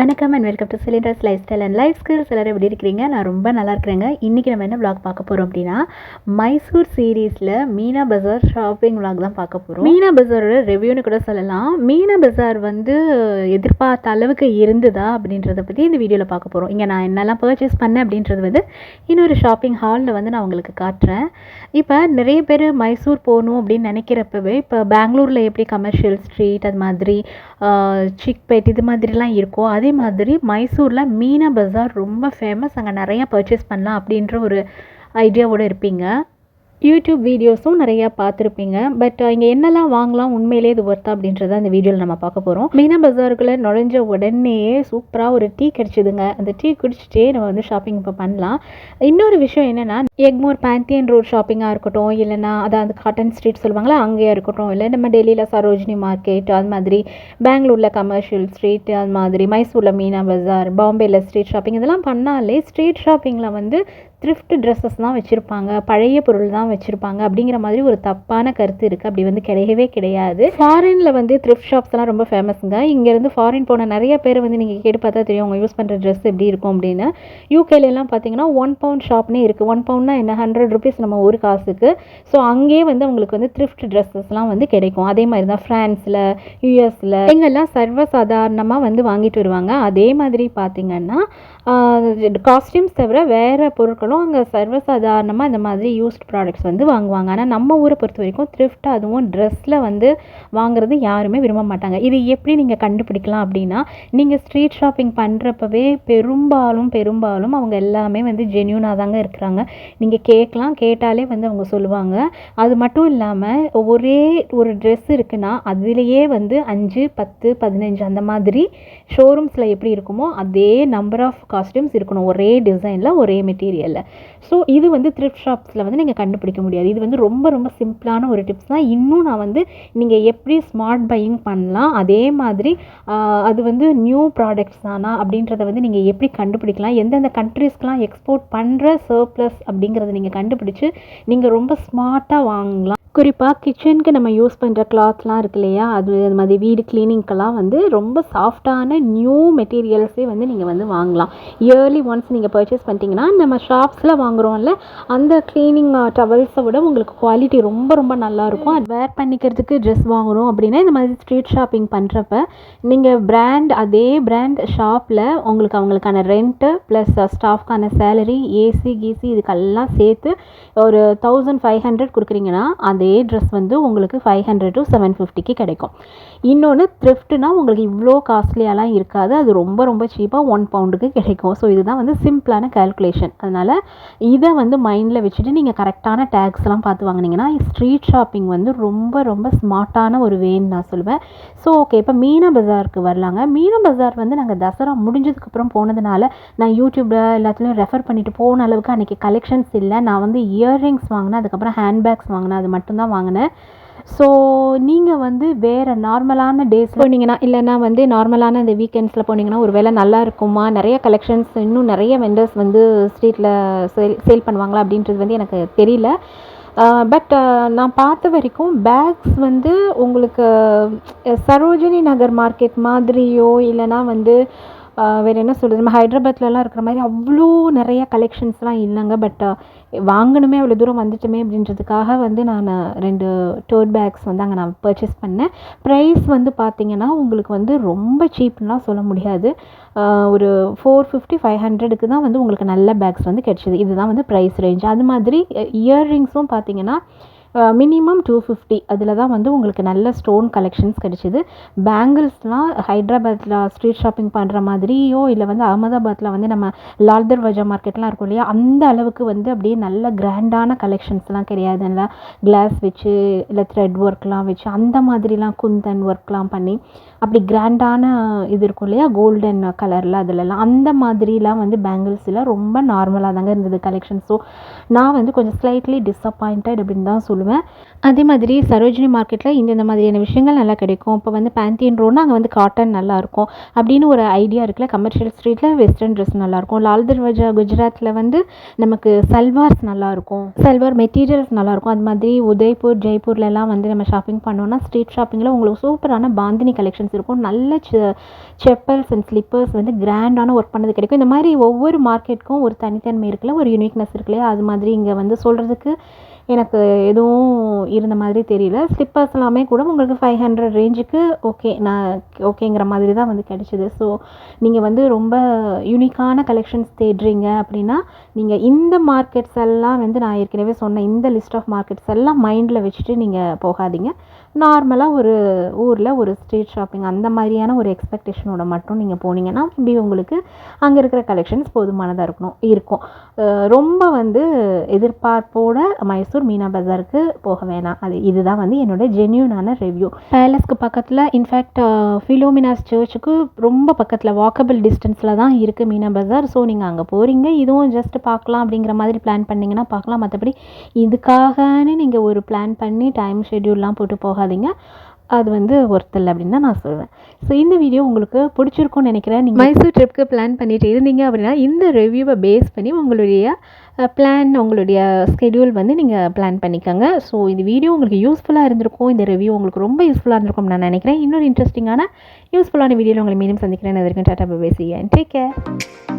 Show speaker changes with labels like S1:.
S1: வணக்கம் and welcome to cylinders life style and life skills. எல்லோரும் எப்படி இருக்கிறீங்க? நான் ரொம்ப நல்லா இருக்கிறேங்க. இன்றைக்கி நம்ம என்ன vlog பார்க்க போகிறோம் அப்படின்னா, மைசூர் சீரீஸில் மீனா பஜார் ஷாப்பிங் vlog தான் பார்க்க போகிறோம். மீனா பஜாரோட ரெவ்யூன்னு கூட சொல்லலாம். மீனா பஜார் வந்து எதிர்பார்த்த அளவுக்கு இருந்ததா அப்படின்றத பற்றி இந்த வீடியோவில் பார்க்க போகிறோம். இங்கே நான் என்னெல்லாம் பர்ச்சேஸ் பண்ணேன் அப்படின்றது வந்து இன்னொரு ஷாப்பிங் ஹாலில் வந்து நான் உங்களுக்கு காட்டுறேன். இப்போ நிறைய பேர் மைசூர் போகணும் அப்படின்னு நினைக்கிறப்பவே, இப்போ பெங்களூரில் எப்படி கமர்ஷியல் ஸ்ட்ரீட் அது மாதிரி சிக்பேட் இது மாதிரிலாம் இருக்கும், அதே மாதிரி மைசூரில் மீனா பஜார் ரொம்ப ஃபேமஸ். அங்கே நிறையா பர்ச்சேஸ் பண்ணலாம் அப்படின்ற ஒரு ஐடியாவோடு இருப்பீங்க. யூடியூப் வீடியோஸும் நிறையா பார்த்துருப்பீங்க. பட் இங்கே என்னெல்லாம் வாங்கலாம், உண்மையிலே இது ஒர்த்தா அப்படின்றத அந்த வீடியோவில் நம்ம பார்க்க போகிறோம். மீனா பஜாருக்குள்ளே நுழைஞ்ச உடனே சூப்பராக ஒரு டீ கிடச்சிதுங்க. அந்த டீ குடிச்சிட்டே நம்ம வந்து ஷாப்பிங் இப்போ பண்ணலாம். இன்னொரு விஷயம் என்னென்னா, எக்மோர் பேந்தியன் ரோட் ஷாப்பிங்காக இருக்கட்டும், இல்லைனா அதாவது காட்டன் ஸ்ட்ரீட் சொல்லுவாங்களா அங்கேயா இருக்கட்டும், இல்லை நம்ம டெல்லியில் சரோஜினி மார்க்கெட் அது மாதிரி, பெங்களூரில் கமர்ஷியல் ஸ்ட்ரீட் அது மாதிரி, மைசூரில் மீனா பஜார், பாம்பேயில் ஸ்ட்ரீட் ஷாப்பிங், இதெல்லாம் பண்ணாலே ஸ்ட்ரீட் ஷாப்பிங்கில் வந்து த்ரிஃப்ட் ட்ரெஸ்ஸஸ் தான் வச்சுருப்பாங்க, பழைய பொருள் தான் வச்சுருப்பாங்க அப்படிங்கிற மாதிரி ஒரு தப்பான கருத்து இருக்குது. அப்படி வந்து கிடையவே கிடையாது. ஃபாரினில் வந்து த்ரிஃப்ட் ஷாப்ஸ்லாம் ரொம்ப ஃபேமஸுங்க. இங்கேருந்து ஃபாரின் போன நிறைய பேர் வந்து நீங்கள் கேட்டு பார்த்தா தெரியும் அவங்க யூஸ் பண்ணுற ட்ரெஸ் எப்படி இருக்கும் அப்படின்னு. யூகேலாம் பார்த்தீங்கன்னா 1 பவுண்ட் ஷாப்னே இருக்குது. 1 பவுண்ட்னா என்ன, 100 ருபீஸ் நம்ம ஒரு காசுக்கு. ஸோ அங்கேயே வந்து அவங்களுக்கு வந்து த்ரிஃப்ட் ட்ரெஸ்ஸஸ்லாம் வந்து கிடைக்கும். அதே மாதிரி தான் ஃப்ரான்ஸில், யூஎஸில் எங்கெல்லாம் சர்வசாதாரணமாக வந்து வாங்கிட்டு வருவாங்க. அதே மாதிரி பார்த்திங்கன்னா காஸ்டியூம்ஸ் தவிர வேறு பொருட்களும் அங்கே சர்வசாதாரணமாக இந்த மாதிரி யூஸ்ட் ப்ராடக்ட்ஸ் வந்து வாங்குவாங்க. ஆனால் நம்ம ஊரை பொறுத்த வரைக்கும் த்ரிஃப்ட் அதுவும் ட்ரெஸ்ஸில் வந்து வாங்குறது யாருமே விரும்ப மாட்டாங்க. இது எப்படி நீங்கள் கண்டுபிடிக்கலாம் அப்படின்னா, நீங்கள் ஸ்ட்ரீட் ஷாப்பிங் பண்ணுறப்பவே பெரும்பாலும் அவங்க எல்லாமே வந்து ஜென்யூனாக தாங்க இருக்கிறாங்க. நீங்கள் கேட்டாலே வந்து அவங்க சொல்லுவாங்க. அது மட்டும் இல்லாமல் ஒரே ஒரு ட்ரெஸ் இருக்குன்னா அதிலேயே வந்து 5, 10, 15 அந்த மாதிரி ஷோரூம்ஸில் எப்படி இருக்குமோ அதே நம்பர் ஆஃப் காஸ்டியூம்ஸ் இருக்கணும், ஒரே டிசைனில் ஒரே மெட்டீரியலில். ஸோ இது வந்து த்ரிஃப்ட் ஷாப்ஸில் வந்து நீங்கள் கண்டுபிடிக்க முடியாது. இது வந்து ரொம்ப சிம்பிளான ஒரு டிப்ஸ் தான். இன்னும் நான் வந்து நீங்கள் எப்படி ஸ்மார்ட் பையிங் பண்ணலாம், அதே மாதிரி அது வந்து நியூ ப்ராடக்ட்ஸ் தானா அப்படின்றத வந்து நீங்கள் எப்படி கண்டுபிடிக்கலாம், எந்தெந்த கண்ட்ரீஸ்க்கெலாம் எக்ஸ்போர்ட் பண்ணுற சர்ப்ளஸ் அப்படிங்கிறத நீங்கள் கண்டுபிடிச்சி நீங்கள் ரொம்ப ஸ்மார்ட்டாக வாங்கலாம். குறிப்பாக கிச்சனுக்கு நம்ம யூஸ் பண்ணுற கிளாத்லாம் இருக்கு இல்லையா, அது மாதிரி வீடு கிளீனிங்க்கெல்லாம் வந்து ரொம்ப சாஃப்டான நியூ மெட்டீரியல்ஸே வந்து நீங்கள் வந்து வாங்கலாம். இயர்லி ஒன்ஸ் நீங்கள் பர்ச்சேஸ் பண்ணிட்டீங்கன்னா, நம்ம ஷாப்ஸில் வாங்குகிறோம்ல அந்த க்ளீனிங் டவல்ஸை விட உங்களுக்கு குவாலிட்டி ரொம்ப நல்லாயிருக்கும். அது வேர் பண்ணிக்கிறதுக்கு ட்ரெஸ் வாங்குகிறோம் அப்படின்னா இந்த மாதிரி ஸ்ட்ரீட் ஷாப்பிங் பண்ணுறப்ப நீங்கள் அதே பிராண்ட் ஷாப்பில் அவங்களுக்கான ரெண்ட்டு ப்ளஸ் ஸ்டாஃப்கான சேலரி, ஏசி கீசி இதுக்கெல்லாம் சேர்த்து ஒரு 1500 கொடுக்குறீங்கன்னா அதே ட்ரெஸ் வந்து உங்களுக்கு 500 to 750 கிடைக்கும். இன்னொன்று த்ரிஃப்ட்னா உங்களுக்கு இவ்வளோ காஸ்ட்லியாலாம் இருக்காது. அது ரொம்ப சீப்பாக 1 பவுண்டுக்கு கிடைக்கும். ஸோ இதுதான் வந்து சிம்பிளான கால்குலேஷன். அதனால் இதை வந்து மைண்டில் வச்சுட்டு நீங்கள் கரெக்டான டேக்ஸ்லாம் பார்த்து வாங்கினீங்கன்னா ஸ்ட்ரீட் ஷாப்பிங் வந்து ரொம்ப ஸ்மார்ட்டான ஒரு வேன்னு நான் சொல்லுவேன். ஸோ ஓகே, இப்போ மீனா பஜாருக்கு வரலாங்க. மீனா பஜார் வந்து நாங்கள் தசரா முடிஞ்சதுக்கப்புறம் போனதுனால நான் யூடியூப்பில் எல்லாத்துலேயும் ரெஃபர் பண்ணிவிட்டு போன அளவுக்கு அன்றைக்கி கலெக்ஷன்ஸ் இல்லை. நான் வந்து இயர்ரிங்ஸ் வாங்கினேன், அதுக்கப்புறம் ஹேண்ட்பேக்ஸ் வாங்கினேன், அது மட்டும்தான் வாங்கினேன். ஸோ நீங்கள் வந்து வேறு நார்மலான டேஸ் போனீங்கன்னா, இல்லைனா வந்து நார்மலான இந்த வீக்கெண்ட்ஸில் போனீங்கன்னா ஒரு வேளை நல்லா இருக்குமா, நிறைய கலெக்ஷன்ஸ் இன்னும் நிறைய வெண்டர்ஸ் வந்து ஸ்ட்ரீட்டில் சேல் பண்ணுவாங்களா அப்படின்றது வந்து எனக்கு தெரியல. பட் நான் பார்த்த வரைக்கும் பேக்ஸ் வந்து உங்களுக்கு சரோஜினி நகர் மார்க்கெட் மாதிரியோ இல்லைனா வந்து வேறு என்ன சொல்கிறது, நம்ம ஹைதராபாத்லலாம் இருக்கிற மாதிரி அவ்வளோ நிறைய கலெக்ஷன்ஸ்லாம் இல்லைங்க. பட் வாங்கணுமே, அவ்வளோ தூரம் வந்துட்டுமே அப்படின்றதுக்காக வந்து நான் 2 டோட் பேக்ஸ் வந்து அங்கே நான் பர்ச்சேஸ் பண்ணேன். ப்ரைஸ் வந்து பார்த்திங்கன்னா உங்களுக்கு வந்து ரொம்ப சீப்னுலாம் சொல்ல முடியாது. ஒரு 450, 500க்கு தான் வந்து உங்களுக்கு நல்ல பேக்ஸ் வந்து கிடச்சிது. இதுதான் வந்து ப்ரைஸ் ரேஞ்ச். அது மாதிரி இயர்ரிங்ஸும் பார்த்திங்கன்னா மினிமம் 250 அதில் தான் வந்து உங்களுக்கு நல்ல ஸ்டோன் கலெக்ஷன்ஸ் கிடச்சிது. பேங்கிள்ஸ்லாம் ஹைதராபாத்தில் ஸ்ட்ரீட் ஷாப்பிங் பண்ணுற மாதிரியோ இல்லை வந்து அகமதாபாத்தில் வந்து நம்ம லால் தர்வாஜா மார்க்கெட்லாம் இருக்கும் இல்லையா, அந்த அளவுக்கு வந்து அப்படியே நல்ல கிராண்டான கலெக்ஷன்ஸ்லாம் கிடையாது. நல்லா கிளாஸ் வச்சு இல்லை த்ரெட் ஒர்க்லாம் வச்சு அந்த மாதிரிலாம் குந்தன் ஒர்க்லாம் பண்ணி அப்படி கிராண்டான இது இருக்கும் இல்லையா, கோல்டன் கலரில் அதிலலாம் அந்த மாதிரிலாம் வந்து பேங்கிள்ஸில் ரொம்ப நார்மலாக தாங்க இருந்தது கலெக்ஷன். ஸோ நான் வந்து கொஞ்சம் ஸ்லைட்லி டிஸப்பாயிண்டட் அப்படின்னு தான் சொல்லுவேன். சொல்லுவேன். அதே மாதிரி சரோஜினி மார்க்கெட்டில் இந்த மாதிரியான விஷயங்கள் நல்லா கிடைக்கும். இப்போ வந்து பேந்தியன் ரோட்னா அங்கே வந்து காட்டன் நல்லாயிருக்கும் அப்படின்னு ஒரு ஐடியா இருக்குல்ல. கமர்ஷியல் ஸ்ட்ரீட்டில் வெஸ்டர்ன் ட்ரெஸ் நல்லாயிருக்கும். லால் தர்வாஜா குஜராத்தில் வந்து நமக்கு சல்வார்ஸ் நல்லாயிருக்கும், சல்வார் மெட்டீரியல்ஸ் நல்லாயிருக்கும். அது மாதிரி உதய்பூர் ஜெய்ப்பூர்லலாம் வந்து நம்ம ஷாப்பிங் பண்ணோன்னா ஸ்ட்ரீட் ஷாப்பிங்கில் உங்களுக்கு சூப்பரான பாந்தினி கலெக்ஷன்ஸ் இருக்கும். நல்ல செப்பல்ஸ் அண்ட் ஸ்லிப்பர்ஸ் வந்து கிராண்டான ஒர்க் பண்ணது கிடைக்கும். இந்த மாதிரி ஒவ்வொரு மார்க்கெட்டுக்கும் ஒரு தனித்தன்மை இருக்குல்ல, ஒரு யூனிக்னஸ் இருக்குல்லையா, அது மாதிரி இங்கே வந்து சொல்கிறதுக்கு எனக்கு எதுவும் இருந்த மாதிரி தெரியல. ஸ்லிப்பர்ஸ் எல்லாமே கூட உங்களுக்கு 500 ரேஞ்சுக்கு ஓகேங்கிற மாதிரி தான் வந்து கிடைச்சிது. ஸோ நீங்கள் வந்து ரொம்ப யூனிக்கான கலெக்ஷன்ஸ் தேடுறீங்க அப்படின்னா நீங்கள் இந்த மார்க்கெட்ஸ் எல்லாம் வந்து நான் ஏற்கனவே சொன்ன இந்த லிஸ்ட் ஆஃப் மார்க்கெட்ஸ் எல்லாம் மைண்டில் வச்சுட்டு நீங்கள் போகாதீங்க. நார்மலாக ஒரு ஊரில் ஒரு ஸ்ட்ரீட் ஷாப்பிங் அந்த மாதிரியான ஒரு எக்ஸ்பெக்டேஷனோட மட்டும் நீங்கள் போனீங்கன்னா மேபி உங்களுக்கு அங்கே இருக்கிற கலெக்ஷன்ஸ் போதுமானதாக இருக்கும். ரொம்ப வந்து எதிர்பார்ப்போட மைசூர் மீனா பஜாருக்கு போக வேணாம். இதுதான் வந்து என்னோட ஜென்யூனான ரிவ்யூ. பேலஸ்க்கு பக்கத்தில் இன்ஃபேக்ட் ஃபிலோமினாஸ் சர்ச்சுக்கு ரொம்ப பக்கத்தில் வாக்கபிள் டிஸ்டன்ஸில் தான் இருக்குது மீனா பஜார். ஸோ நீங்கள் அங்கே போகிறீங்க, இதுவும் ஜஸ்ட் பார்க்கலாம் அப்படிங்கிற மாதிரி பிளான் பண்ணிங்கன்னா பார்க்கலாம். மற்றபடி இதுக்காகன்னு நீங்கள் ஒரு பிளான் பண்ணி டைம் ஷெட்யூல்லாம் போட்டு போகாதீங்க. அது வந்து ஒர்த் இல்லை அப்படின்னு தான் நான் சொல்வேன். ஸோ இந்த வீடியோ உங்களுக்கு பிடிச்சிருக்கும்னு நினைக்கிறேன். நீங்கள் மைசூர் ட்ரிப்புக்கு பிளான் பண்ணிட்டு இருந்தீங்க அப்படின்னா இந்த ரிவ்யூவை பேஸ் பண்ணி உங்களுடைய உங்களுடைய ஸ்கெடியூல் வந்து நீங்கள் பிளான் பண்ணிக்கோங்க. ஸோ இந்த வீடியோ உங்களுக்கு யூஸ்ஃபுல்லாக இருந்திருக்கும். இந்த ரிவ்யூ உங்களுக்கு ரொம்ப யூஸ்ஃபுல்லாக இருந்திருக்கும்னு நான் நினைக்கிறேன். இன்னொரு இன்ட்ரெஸ்டிங்கான யூஸ்ஃபுல்லான வீடியோவில் உங்களை மீண்டும் சந்திக்கிறேன். அது வரைக்கும் டாடா bye bye, see you and take care.